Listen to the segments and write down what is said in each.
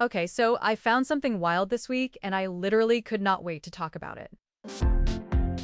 Okay, so I found something wild this week and I literally could not wait to talk about it.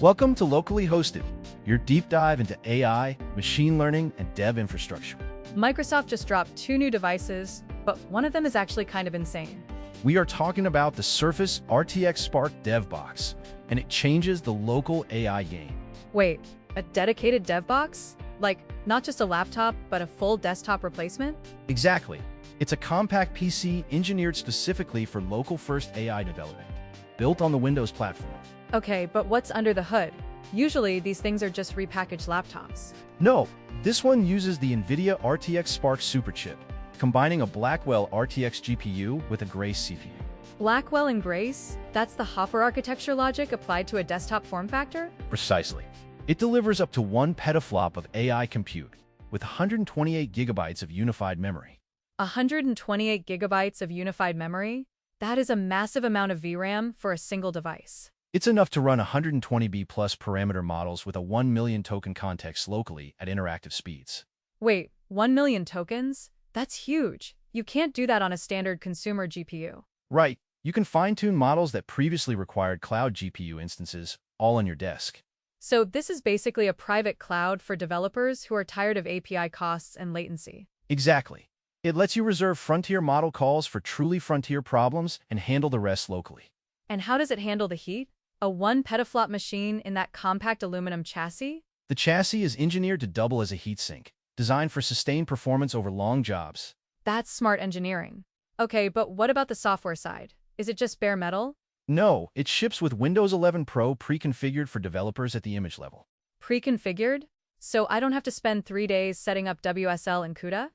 Welcome to Locally Hosted, your deep dive into AI, machine learning, and dev infrastructure. Microsoft just dropped two new devices, but one of them is actually kind of insane. We are talking about the Surface RTX Spark Dev Box, and it changes the local AI game. Wait, a dedicated dev box? Like, not just a laptop, but a full desktop replacement? Exactly. It's a compact PC engineered specifically for local-first AI development, built on the Windows platform. Okay, but what's under the hood? Usually, these things are just repackaged laptops. No, this one uses the NVIDIA RTX Spark Superchip, combining a Blackwell RTX GPU with a Grace CPU. Blackwell and Grace? That's the Hopper architecture logic applied to a desktop form factor? Precisely. It delivers up to 1 petaflop of AI compute, with 128 gigabytes of unified memory. 128 gigabytes of unified memory? That is a massive amount of VRAM for a single device. It's enough to run 120B plus parameter models with a 1 million token context locally at interactive speeds. Wait, 1 million tokens? That's huge. You can't do that on a standard consumer GPU. Right, you can fine-tune models that previously required cloud GPU instances, all on your desk. So this is basically a private cloud for developers who are tired of API costs and latency. Exactly. It lets you reserve frontier model calls for truly frontier problems and handle the rest locally. And how does it handle the heat? A 1 petaflop machine in that compact aluminum chassis? The chassis is engineered to double as a heatsink, designed for sustained performance over long jobs. That's smart engineering. Okay, but what about the software side? Is it just bare metal? No, it ships with Windows 11 Pro pre-configured for developers at the image level. Pre-configured? So I don't have to spend 3 days setting up WSL and CUDA?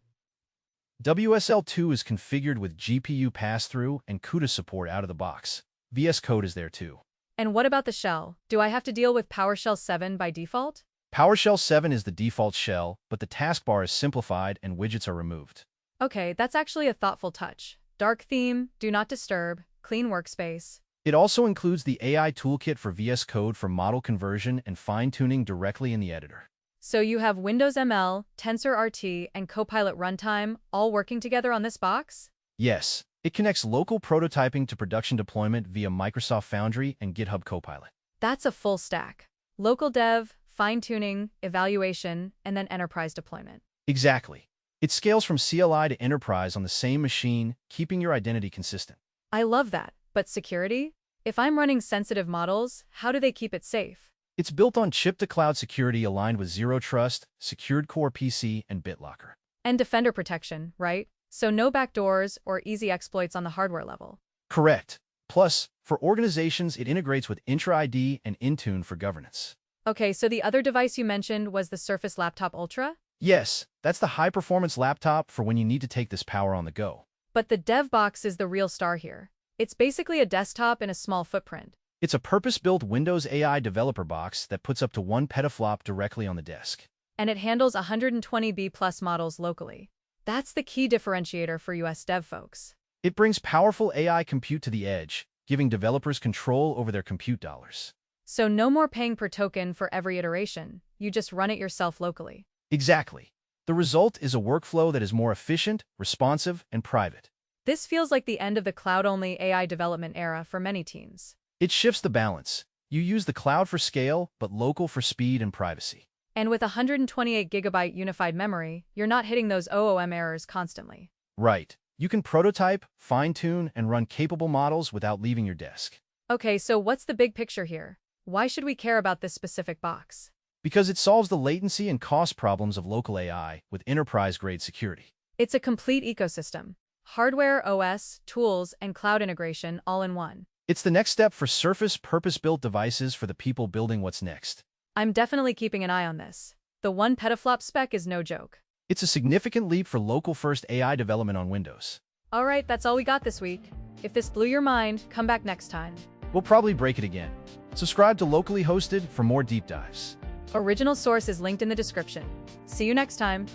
WSL2 is configured with GPU pass-through and CUDA support out of the box. VS Code is there too. And what about the shell? Do I have to deal with PowerShell 7 by default? PowerShell 7 is the default shell, but the taskbar is simplified and widgets are removed. Okay, that's actually a thoughtful touch. Dark theme, do not disturb, clean workspace. It also includes the AI toolkit for VS Code for model conversion and fine-tuning directly in the editor. So you have Windows ML, TensorRT, and Copilot Runtime all working together on this box? Yes, it connects local prototyping to production deployment via Microsoft Foundry and GitHub Copilot. That's a full stack. Local dev, fine-tuning, evaluation, and then enterprise deployment. Exactly. It scales from CLI to enterprise on the same machine, keeping your identity consistent. I love that. But security? If I'm running sensitive models, how do they keep it safe? It's built on chip-to-cloud security aligned with Zero Trust, Secured Core PC, and BitLocker. And Defender protection, right? So no backdoors or easy exploits on the hardware level. Correct. Plus, for organizations, it integrates with Intra ID and Intune for governance. Okay, so the other device you mentioned was the Surface Laptop Ultra? Yes, that's the high-performance laptop for when you need to take this power on the go. But the dev box is the real star here. It's basically a desktop in a small footprint. It's a purpose-built Windows AI developer box that puts up to 1 petaflop directly on the desk. And it handles 120B plus models locally. That's the key differentiator for US dev folks. It brings powerful AI compute to the edge, giving developers control over their compute dollars. So no more paying per token for every iteration. You just run it yourself locally. Exactly. The result is a workflow that is more efficient, responsive, and private. This feels like the end of the cloud-only AI development era for many teams. It shifts the balance. You use the cloud for scale, but local for speed and privacy. And with 128GB unified memory, you're not hitting those OOM errors constantly. Right. You can prototype, fine-tune, and run capable models without leaving your desk. Okay, so what's the big picture here? Why should we care about this specific box? Because it solves the latency and cost problems of local AI with enterprise-grade security. It's a complete ecosystem. Hardware, OS, tools, and cloud integration all in one. It's the next step for Surface purpose-built devices for the people building what's next. I'm definitely keeping an eye on this. The 1 petaflop spec is no joke. It's a significant leap for local-first AI development on Windows. All right, that's all we got this week. If this blew your mind, come back next time. We'll probably break it again. Subscribe to Locally Hosted for more deep dives. Original source is linked in the description. See you next time.